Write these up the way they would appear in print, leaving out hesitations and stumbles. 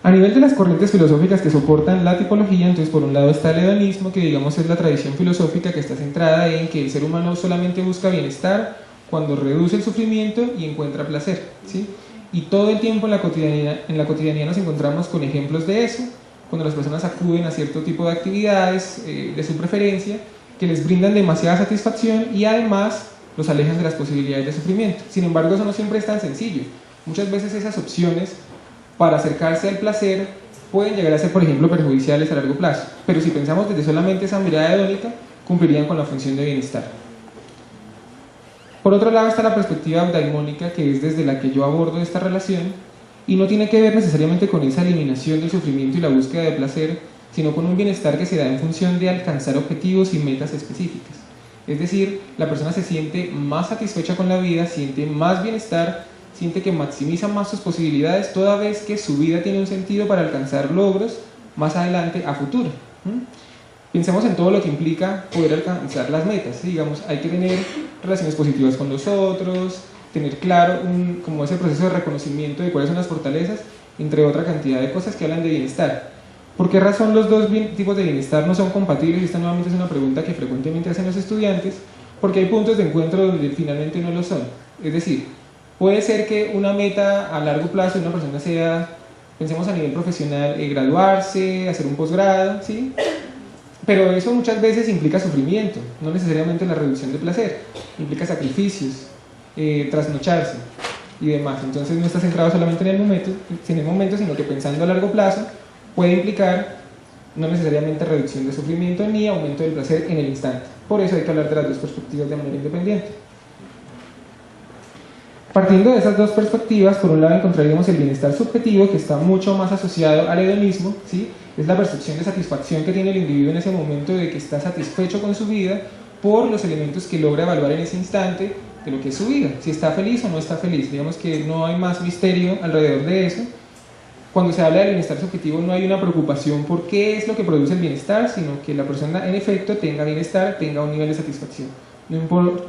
A nivel de las corrientes filosóficas que soportan la tipología, entonces por un lado está el hedonismo, que digamos es la tradición filosófica que está centrada en que el ser humano solamente busca bienestar cuando reduce el sufrimiento y encuentra placer, ¿sí? Y todo el tiempo en la cotidianidad nos encontramos con ejemplos de eso, cuando las personas acuden a cierto tipo de actividades de su preferencia, que les brindan demasiada satisfacción y además los alejan de las posibilidades de sufrimiento. Sin embargo, eso no siempre es tan sencillo. Muchas veces esas opciones para acercarse al placer pueden llegar a ser, por ejemplo, perjudiciales a largo plazo, pero si pensamos desde solamente esa mirada hedónica, cumplirían con la función de bienestar. Por otro lado está la perspectiva eudaimónica, que es desde la que yo abordo esta relación, y no tiene que ver necesariamente con esa eliminación del sufrimiento y la búsqueda de placer, sino con un bienestar que se da en función de alcanzar objetivos y metas específicas. Es decir, la persona se siente más satisfecha con la vida, siente más bienestar, siente que maximiza más sus posibilidades, toda vez que su vida tiene un sentido para alcanzar logros más adelante, a futuro. Pensemos en todo lo que implica poder alcanzar las metas, ¿sí? Digamos, hay que tener relaciones positivas con los otros, tener claro como ese proceso de reconocimiento de cuáles son las fortalezas, entre otra cantidad de cosas que hablan de bienestar. ¿Por qué razón los dos tipos de bienestar no son compatibles? Esta nuevamente es una pregunta que frecuentemente hacen los estudiantes, porque hay puntos de encuentro donde finalmente no lo son. Es decir, puede ser que una meta a largo plazo de una persona sea, pensemos a nivel profesional, graduarse, hacer un posgrado, ¿sí? Pero eso muchas veces implica sufrimiento, no necesariamente la reducción de placer, implica sacrificios, trasnocharse y demás. Entonces no está centrado solamente en el momento, sino que pensando a largo plazo puede implicar no necesariamente reducción de sufrimiento ni aumento del placer en el instante. Por eso hay que hablar de las dos perspectivas de manera independiente. Partiendo de esas dos perspectivas, por un lado encontraríamos el bienestar subjetivo, que está mucho más asociado al hedonismo, ¿sí? Es la percepción de satisfacción que tiene el individuo en ese momento de que está satisfecho con su vida por los elementos que logra evaluar en ese instante de lo que es su vida, si está feliz o no está feliz. Digamos que no hay más misterio alrededor de eso. Cuando se habla del bienestar subjetivo no hay una preocupación por qué es lo que produce el bienestar, sino que la persona en efecto tenga bienestar, tenga un nivel de satisfacción. No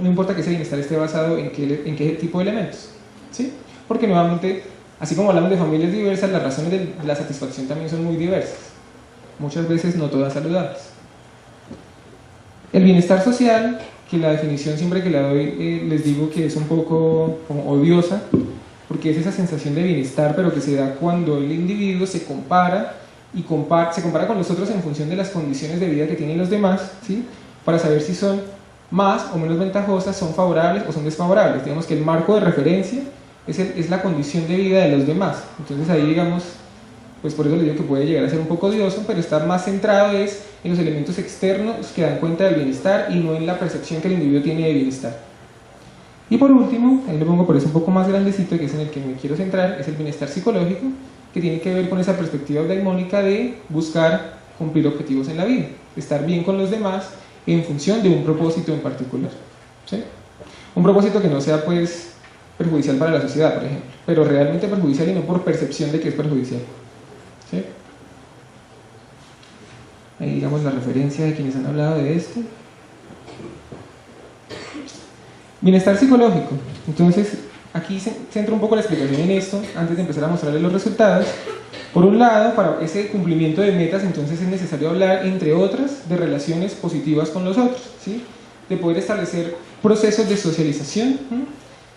importa que ese bienestar esté basado en qué tipo de elementos, ¿sí? Porque nuevamente, así como hablamos de familias diversas, las razones de la satisfacción también son muy diversas, muchas veces no todas saludables. El bienestar social, que la definición siempre que la doy les digo que es un poco como odiosa, porque es esa sensación de bienestar, pero que se da cuando el individuo se compara con los otros en función de las condiciones de vida que tienen los demás, ¿sí? Para saber si son más o menos ventajosas, son favorables o son desfavorables. Digamos que el marco de referencia es la condición de vida de los demás. Entonces ahí, digamos, pues por eso les digo que puede llegar a ser un poco odioso, pero estar más centrado es en los elementos externos que dan cuenta del bienestar y no en la percepción que el individuo tiene de bienestar. Y por último, ahí lo pongo por eso un poco más grandecito, que es en el que me quiero centrar, es el bienestar psicológico, que tiene que ver con esa perspectiva eudaimónica de buscar cumplir objetivos en la vida, estar bien con los demás en función de un propósito en particular, ¿sí? Un propósito que no sea pues perjudicial para la sociedad, por ejemplo, pero realmente perjudicial y no por percepción de que es perjudicial, ¿sí? Ahí digamos la referencia de quienes han hablado de esto. Bienestar psicológico. Entonces, aquí centro un poco la explicación en esto, antes de empezar a mostrarles los resultados. Por un lado, para ese cumplimiento de metas, entonces es necesario hablar, entre otras, de relaciones positivas con los otros, ¿sí? De poder establecer procesos de socialización, ¿sí?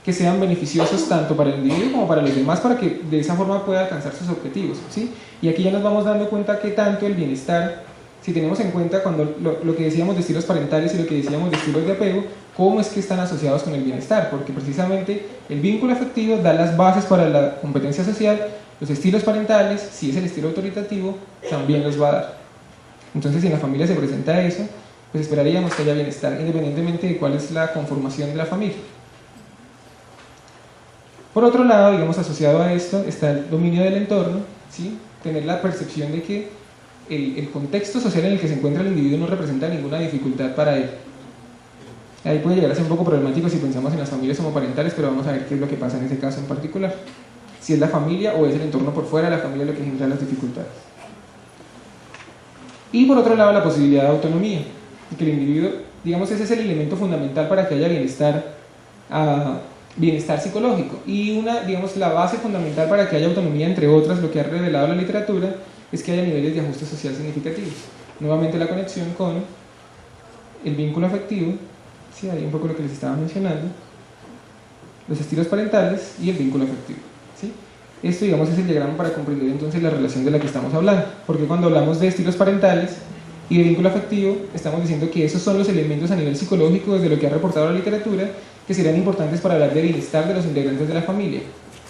Que sean beneficiosos tanto para el individuo como para los demás, para que de esa forma pueda alcanzar sus objetivos, ¿sí? Y aquí ya nos vamos dando cuenta que tanto el bienestar, si tenemos en cuenta cuando lo que decíamos de estilos parentales y lo que decíamos de estilos de apego, cómo es que están asociados con el bienestar, porque precisamente el vínculo afectivo da las bases para la competencia social. Los estilos parentales, si es el estilo autoritativo, también los va a dar. Entonces, si en la familia se presenta eso, pues esperaríamos que haya bienestar, independientemente de cuál es la conformación de la familia. Por otro lado, digamos, asociado a esto, está el dominio del entorno, ¿sí? Tener la percepción de que el contexto social en el que se encuentra el individuo no representa ninguna dificultad para él. Ahí puede llegar a ser un poco problemático si pensamos en las familias homoparentales, pero vamos a ver qué es lo que pasa en ese caso en particular. Si es la familia o es el entorno por fuera de la familia lo que genera las dificultades. Y por otro lado, la posibilidad de autonomía, que el individuo, digamos, ese es el elemento fundamental para que haya bienestar bienestar psicológico. Y digamos, la base fundamental para que haya autonomía, entre otras, lo que ha revelado la literatura, es que haya niveles de ajuste social significativos. Nuevamente la conexión con el vínculo afectivo, ¿sí? Ahí un poco lo que les estaba mencionando, los estilos parentales y el vínculo afectivo, ¿sí? Esto, digamos, es el diagrama para comprender entonces la relación de la que estamos hablando, porque cuando hablamos de estilos parentales y de vínculo afectivo, estamos diciendo que esos son los elementos a nivel psicológico, desde lo que ha reportado la literatura, que serían importantes para hablar de bienestar de los integrantes de la familia,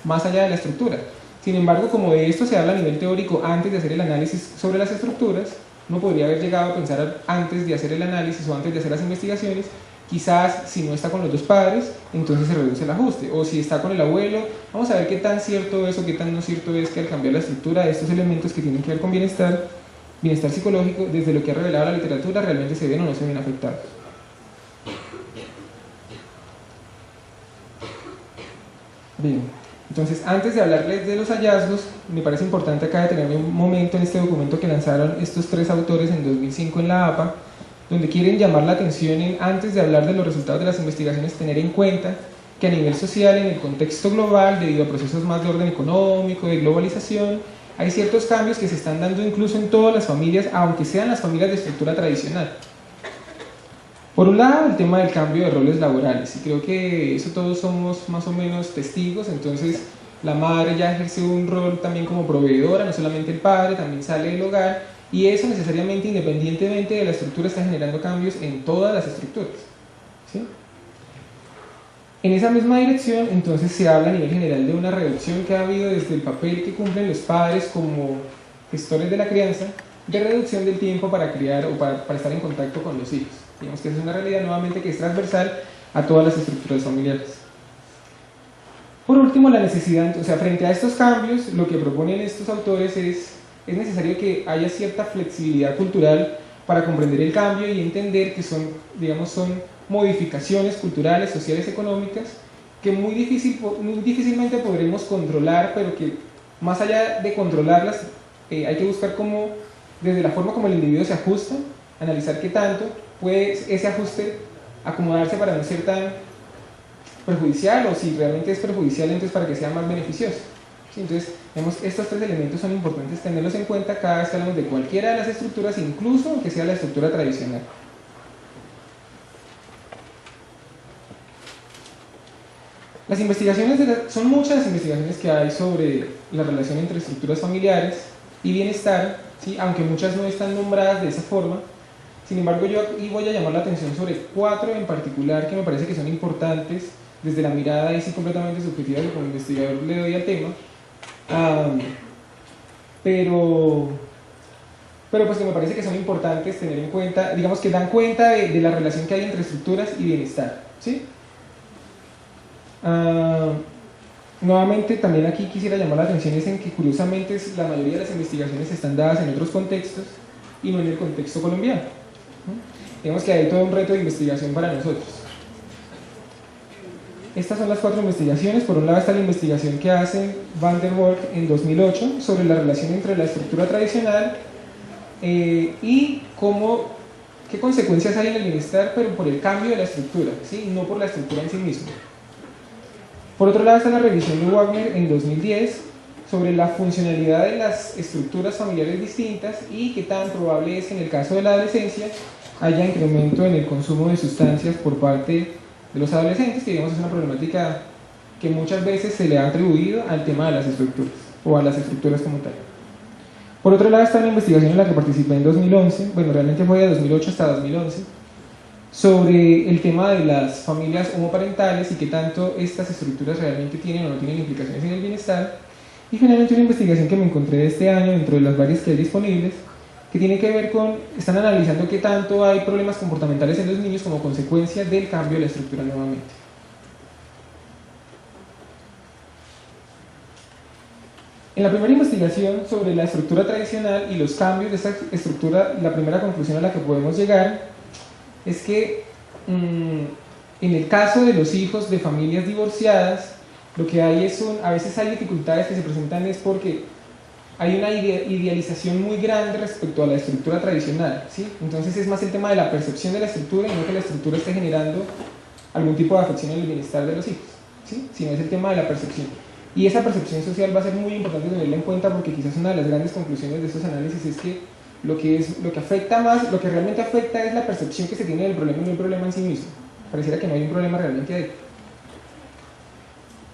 más allá de la estructura. Sin embargo, como de esto se habla a nivel teórico antes de hacer el análisis sobre las estructuras, uno podría haber llegado a pensar antes de hacer el análisis o antes de hacer las investigaciones, quizás si no está con los dos padres, entonces se reduce el ajuste, o si está con el abuelo, vamos a ver qué tan cierto es o qué tan no cierto es que al cambiar la estructura de estos elementos que tienen que ver con bienestar psicológico, desde lo que ha revelado la literatura, realmente se ven o no se ven afectados. Bien, entonces antes de hablarles de los hallazgos, me parece importante acá detenerme un momento en este documento que lanzaron estos tres autores en 2005 en la APA, donde quieren llamar la atención en, antes de hablar de los resultados de las investigaciones, tener en cuenta que a nivel social, en el contexto global, debido a procesos más de orden económico, de globalización, hay ciertos cambios que se están dando incluso en todas las familias, aunque sean las familias de estructura tradicional. Por un lado, el tema del cambio de roles laborales, y creo que eso todos somos más o menos testigos. Entonces la madre ya ejerce un rol también como proveedora, no solamente el padre, también sale del hogar, y eso necesariamente, independientemente de la estructura, está generando cambios en todas las estructuras, ¿sí? En esa misma dirección, entonces, se habla a nivel general de una reducción que ha habido desde el papel que cumplen los padres como gestores de la crianza, de reducción del tiempo para criar o para estar en contacto con los hijos. Digamos que esa es una realidad nuevamente que es transversal a todas las estructuras familiares. Por último, la necesidad, o sea, frente a estos cambios, lo que proponen estos autores es necesario que haya cierta flexibilidad cultural para comprender el cambio y entender que son, digamos, son modificaciones culturales, sociales, económicas, que muy difícilmente podremos controlar, pero que más allá de controlarlas, hay que buscar cómo, desde la forma como el individuo se ajusta, analizar qué tanto puede ese ajuste acomodarse para no ser tan perjudicial, o si realmente es perjudicial, entonces para que sea más beneficioso. ¿Sí? Entonces, vemos, estos tres elementos son importantes tenerlos en cuenta cada vez que hablamos de cualquiera de las estructuras, incluso aunque sea la estructura tradicional. Las investigaciones, son muchas las investigaciones que hay sobre la relación entre estructuras familiares y bienestar, ¿sí? Aunque muchas no están nombradas de esa forma. Sin embargo, yo aquí voy a llamar la atención sobre 4 en particular que me parece que son importantes desde la mirada ahí sí completamente subjetiva que como investigador le doy al tema, pero pues que me parece que son importantes tener en cuenta, digamos que dan cuenta de la relación que hay entre estructuras y bienestar, ¿sí? Nuevamente también aquí quisiera llamar la atención es en que curiosamente la mayoría de las investigaciones están dadas en otros contextos y no en el contexto colombiano, ¿no? Digamos que hay todo un reto de investigación para nosotros. Estas son las 4 investigaciones. Por un lado está la investigación que hace Van der Wolk en 2008 sobre la relación entre la estructura tradicional y qué consecuencias hay en el bienestar, pero por el cambio de la estructura, ¿sí? No por la estructura en sí misma. Por otro lado está la revisión de Wagner en 2010 sobre la funcionalidad de las estructuras familiares distintas y qué tan probable es que en el caso de la adolescencia haya incremento en el consumo de sustancias por parte de los adolescentes, que digamos es una problemática que muchas veces se le ha atribuido al tema de las estructuras o a las estructuras como tal. Por otro lado está una investigación en la que participé en 2011, bueno, realmente fue de 2008 hasta 2011, sobre el tema de las familias homoparentales y qué tanto estas estructuras realmente tienen o no tienen implicaciones en el bienestar. Y finalmente una investigación que me encontré de este año dentro de las varias que hay disponibles, que tiene que ver con, están analizando qué tanto hay problemas comportamentales en los niños como consecuencia del cambio de la estructura nuevamente. En la primera investigación sobre la estructura tradicional y los cambios de esta estructura, la primera conclusión a la que podemos llegar es que en el caso de los hijos de familias divorciadas, lo que hay es a veces hay dificultades que se presentan es porque hay una idealización muy grande respecto a la estructura tradicional, ¿sí? Entonces es más el tema de la percepción de la estructura y no que la estructura esté generando algún tipo de afección en el bienestar de los hijos, ¿sí? Sino es el tema de la percepción. Y esa percepción social va a ser muy importante tenerla en cuenta, porque quizás una de las grandes conclusiones de estos análisis es que lo que afecta más, lo que realmente afecta es la percepción que se tiene del problema y no el problema en sí mismo. Pareciera que no hay un problema realmente ahí.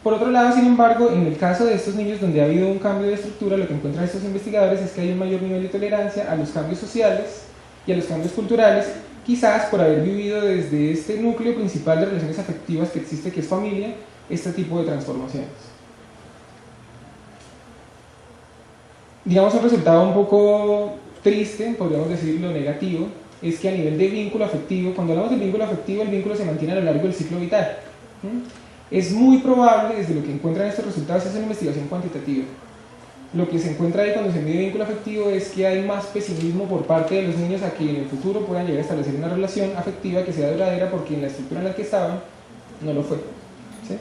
Por otro lado, sin embargo, en el caso de estos niños donde ha habido un cambio de estructura, lo que encuentran estos investigadores es que hay un mayor nivel de tolerancia a los cambios sociales y a los cambios culturales, quizás por haber vivido desde este núcleo principal de relaciones afectivas que existe, que es familia, este tipo de transformaciones. Digamos, un resultado un poco triste, podríamos decirlo negativo, es que a nivel de vínculo afectivo, cuando hablamos del vínculo afectivo, el vínculo se mantiene a lo largo del ciclo vital. Es muy probable, desde lo que encuentran estos resultados, es una investigación cuantitativa. Lo que se encuentra ahí cuando se mide vínculo afectivo es que hay más pesimismo por parte de los niños a que en el futuro puedan llegar a establecer una relación afectiva que sea duradera, porque en la estructura en la que estaban no lo fue. ¿Sí?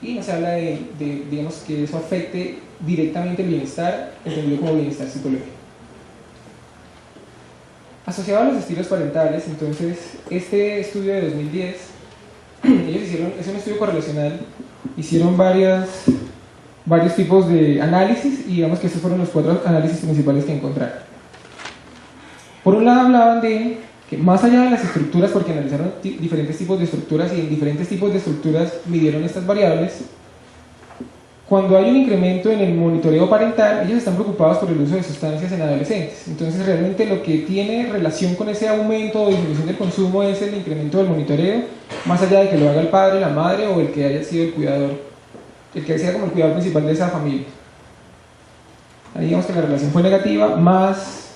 Y no se habla digamos, que eso afecte directamente el bienestar, entendido como bienestar psicológico. Asociado a los estilos parentales, entonces, este estudio de 2010, ellos hicieron, es un estudio correlacional, hicieron varios tipos de análisis, y digamos que estos fueron los 4 análisis principales que encontraron. Por un lado hablaban de que más allá de las estructuras, porque analizaron diferentes tipos de estructuras y en diferentes tipos de estructuras midieron estas variables, cuando hay un incremento en el monitoreo parental, ellos están preocupados por el uso de sustancias en adolescentes. Entonces realmente lo que tiene relación con ese aumento o disminución del consumo es el incremento del monitoreo, más allá de que lo haga el padre, la madre o el que haya sido el cuidador, el que sea como el cuidador principal de esa familia. Ahí digamos que la relación fue negativa, más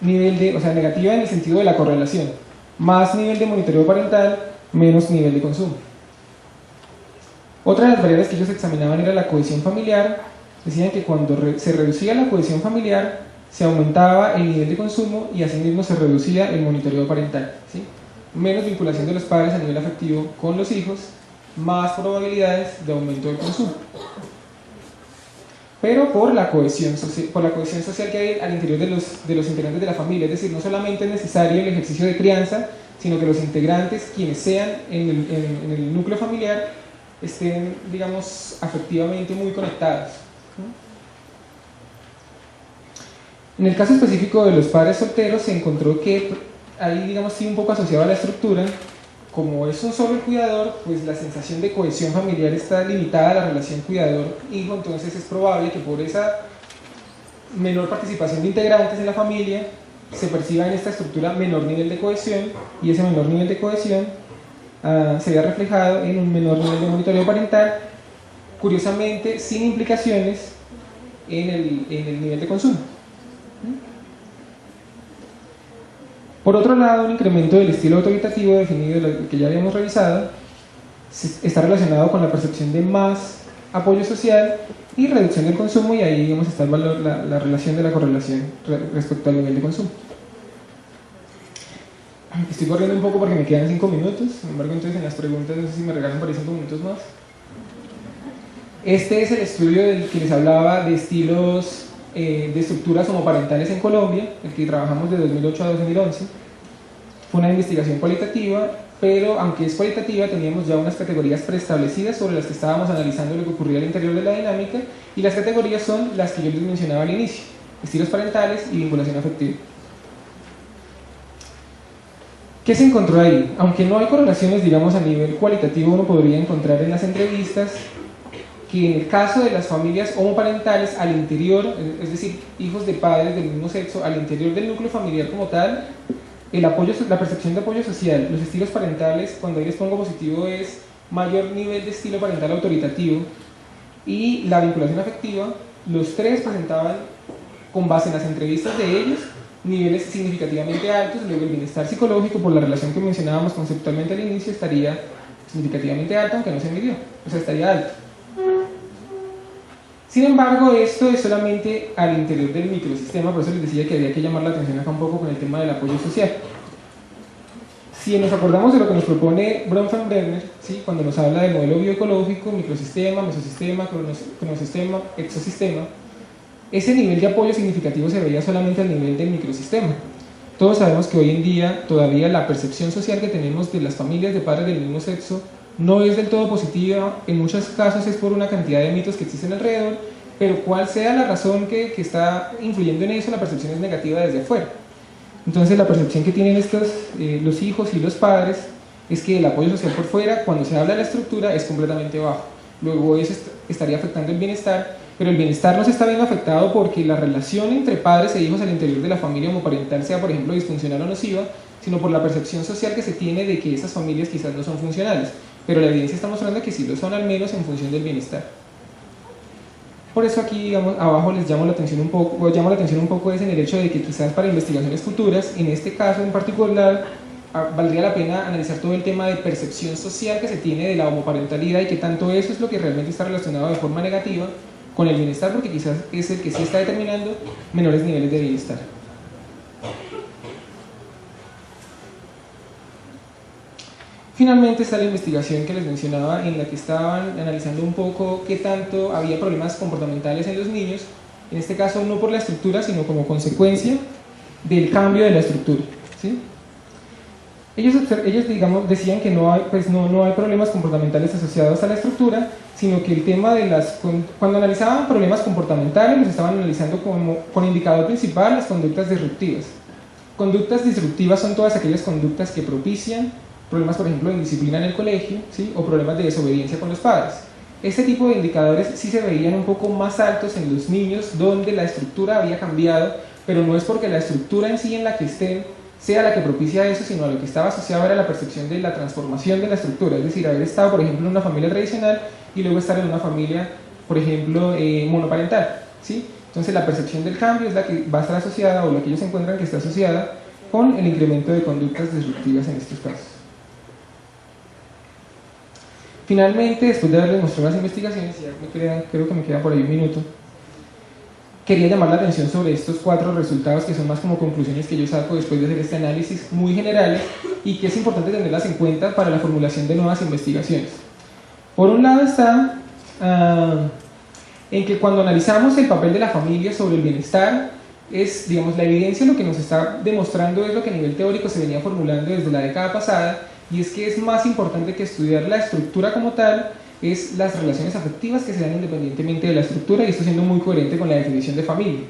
nivel de, o sea, negativa en el sentido de la correlación, más nivel de monitoreo parental, menos nivel de consumo. Otra de las variables que ellos examinaban era la cohesión familiar. Decían que cuando se reducía la cohesión familiar, se aumentaba el nivel de consumo y asimismo se reducía el monitoreo parental, ¿sí? Menos vinculación de los padres a nivel afectivo con los hijos, más probabilidades de aumento del consumo. Pero por la cohesión social que hay al interior de los integrantes de la familia, es decir, no solamente es necesario el ejercicio de crianza, sino que los integrantes, quienes sean en el núcleo familiar, estén, digamos, afectivamente muy conectados. En el caso específico de los padres solteros se encontró que ahí, digamos, sí un poco asociado a la estructura, como es un solo el cuidador, pues la sensación de cohesión familiar está limitada a la relación cuidador-hijo, entonces es probable que por esa menor participación de integrantes en la familia se perciba en esta estructura menor nivel de cohesión, y ese menor nivel de cohesión se vea reflejado en un menor nivel de monitoreo parental, curiosamente sin implicaciones en el nivel de consumo. Por otro lado, un incremento del estilo autoritativo definido, que ya habíamos revisado, está relacionado con la percepción de más apoyo social y reducción del consumo, y ahí, digamos, está el valor, la relación de la correlación respecto al nivel de consumo. Estoy corriendo un poco porque me quedan 5 minutos, sin embargo, entonces en las preguntas no sé si me regalan por ahí 5 minutos más. Este es el estudio del que les hablaba de estilos de estructuras homoparentales en Colombia, el que trabajamos de 2008 a 2011. Fue una investigación cualitativa, pero aunque es cualitativa, teníamos ya unas categorías preestablecidas sobre las que estábamos analizando lo que ocurría al interior de la dinámica, y las categorías son las que yo les mencionaba al inicio: estilos parentales y vinculación afectiva. ¿Qué se encontró ahí? Aunque no hay correlaciones, digamos, a nivel cualitativo, uno podría encontrar en las entrevistas que en el caso de las familias homoparentales al interior, es decir, hijos de padres del mismo sexo, al interior del núcleo familiar como tal, el apoyo, la percepción de apoyo social, los estilos parentales, cuando ahí les pongo positivo, es mayor nivel de estilo parental autoritativo, y la vinculación afectiva, los tres presentaban, con base en las entrevistas de ellos, niveles significativamente altos. Luego el bienestar psicológico, por la relación que mencionábamos conceptualmente al inicio, estaría significativamente alto, aunque no se midió, o sea, estaría alto. Sin embargo, esto es solamente al interior del microsistema, por eso les decía que había que llamar la atención acá un poco con el tema del apoyo social. Si nos acordamos de lo que nos propone Bronfenbrenner, ¿sí?, cuando nos habla del modelo bioecológico, microsistema, mesosistema, cronosistema, exosistema, ese nivel de apoyo significativo se veía solamente al nivel del microsistema. Todos sabemos que hoy en día todavía la percepción social que tenemos de las familias de padres del mismo sexo no es del todo positiva, en muchos casos es por una cantidad de mitos que existen alrededor, pero cual sea la razón que está influyendo en eso, la percepción es negativa desde afuera. Entonces la percepción que tienen los hijos y los padres es que el apoyo social por fuera, cuando se habla de la estructura, es completamente bajo. Luego eso estaría afectando el bienestar, pero el bienestar no se está viendo afectado porque la relación entre padres e hijos al interior de la familia homoparental sea, por ejemplo, disfuncional o nociva, sino por la percepción social que se tiene de que esas familias quizás no son funcionales, pero la evidencia está mostrando que sí lo son, al menos en función del bienestar. Por eso aquí, digamos, abajo les llamo la atención un poco es en el hecho de que quizás para investigaciones futuras, en este caso en particular, valdría la pena analizar todo el tema de percepción social que se tiene de la homoparentalidad y que tanto eso es lo que realmente está relacionado de forma negativa con el bienestar, porque quizás es el que sí está determinando menores niveles de bienestar. Finalmente está la investigación que les mencionaba, en la que estaban analizando un poco qué tanto había problemas comportamentales en los niños, en este caso no por la estructura, sino como consecuencia del cambio de la estructura, ¿sí? Ellos digamos, decían que no hay problemas comportamentales asociados a la estructura, sino que el tema de cuando analizaban problemas comportamentales, los estaban analizando con indicador principal las conductas disruptivas. Conductas disruptivas son todas aquellas conductas que propician problemas, por ejemplo, de indisciplina en el colegio, ¿sí? O problemas de desobediencia con los padres. Este tipo de indicadores sí se veían un poco más altos en los niños donde la estructura había cambiado, pero no es porque la estructura en sí en la que estén sea la que propicia eso, sino a lo que estaba asociado era la percepción de la transformación de la estructura, es decir, haber estado, por ejemplo, en una familia tradicional y luego estar en una familia, por ejemplo, monoparental, ¿sí? Entonces la percepción del cambio es la que va a estar asociada, o lo que ellos encuentran que está asociada con el incremento de conductas disruptivas en estos casos. Finalmente, después de haberles mostrado las investigaciones, creo que me queda por ahí un minuto, quería llamar la atención sobre estos 4 resultados que son más como conclusiones que yo saco después de hacer este análisis muy generales y que es importante tenerlas en cuenta para la formulación de nuevas investigaciones. Por un lado está en que cuando analizamos el papel de la familia sobre el bienestar, digamos, la evidencia lo que nos está demostrando es lo que a nivel teórico se venía formulando desde la década pasada, y es que es más importante que estudiar la estructura como tal, es las relaciones afectivas que se dan independientemente de la estructura, y esto siendo muy coherente con la definición de familia,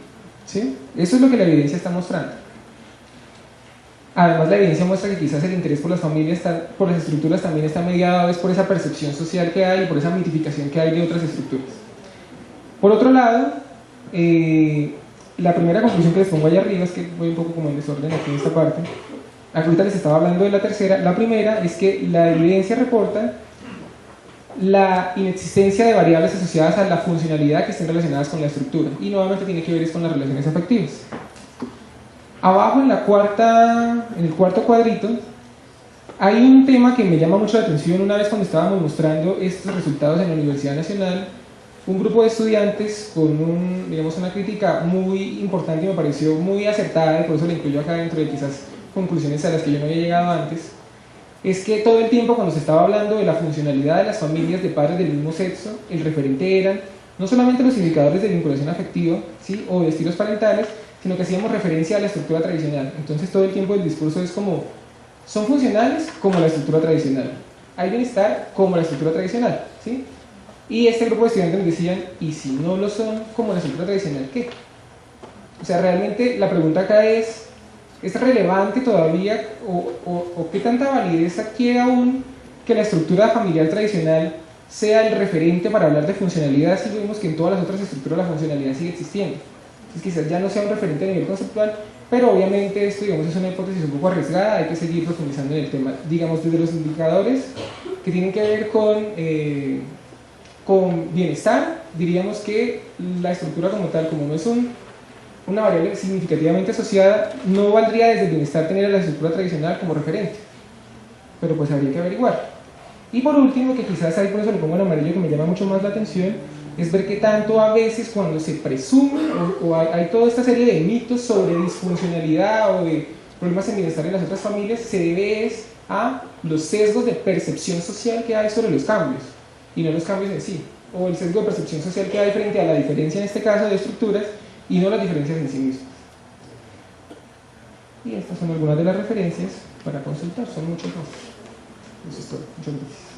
¿sí? Eso es lo que la evidencia está mostrando. Además, la evidencia muestra que quizás el interés por las familias, por las estructuras, también está mediado por esa percepción social que hay y por esa mitificación que hay de otras estructuras. Por otro lado, la primera conclusión que les pongo allá arriba, es que voy un poco como en desorden aquí en esta parte. Ahorita les estaba hablando de la tercera. La primera es que la evidencia reporta la inexistencia de variables asociadas a la funcionalidad que estén relacionadas con la estructura, y nuevamente tiene que ver con las relaciones afectivas. Abajo en el cuarto cuadrito hay un tema que me llama mucho la atención. Una vez cuando estábamos mostrando estos resultados en la Universidad Nacional, un grupo de estudiantes con una crítica muy importante y me pareció muy acertada, y por eso la incluyo acá dentro de quizás conclusiones a las que yo no había llegado antes, es que todo el tiempo cuando se estaba hablando de la funcionalidad de las familias de padres del mismo sexo, el referente eran no solamente los indicadores de vinculación afectiva, ¿sí? O de estilos parentales, sino que hacíamos referencia a la estructura tradicional. Entonces todo el tiempo el discurso es como, son funcionales como la estructura tradicional, hay bienestar como la estructura tradicional, ¿sí? Y este grupo de estudiantes nos decían, ¿y si no lo son como la estructura tradicional, qué? O sea, realmente la pregunta acá ¿es relevante todavía o qué tanta validez adquiere aún que la estructura familiar tradicional sea el referente para hablar de funcionalidad, si vemos que en todas las otras estructuras la funcionalidad sigue existiendo? Entonces quizás ya no sea un referente a nivel conceptual, pero obviamente esto, digamos, es una hipótesis un poco arriesgada, hay que seguir profundizando en el tema. Digamos, desde los indicadores que tienen que ver con bienestar, diríamos que la estructura como tal, como no es una variable significativamente asociada, no valdría desde el bienestar tener a la estructura tradicional como referente, pero pues habría que averiguar. Y por último, que quizás ahí por eso lo pongo en amarillo, que me llama mucho más la atención, es ver que tanto a veces cuando se presume o hay toda esta serie de mitos sobre disfuncionalidad o de problemas en bienestar en las otras familias, se debe a los sesgos de percepción social que hay sobre los cambios y no los cambios en sí, o el sesgo de percepción social que hay frente a la diferencia en este caso de estructuras y no las diferencias en sí mismas. Y estas son algunas de las referencias para consultar, son muchas más. Eso es todo. Muchas gracias.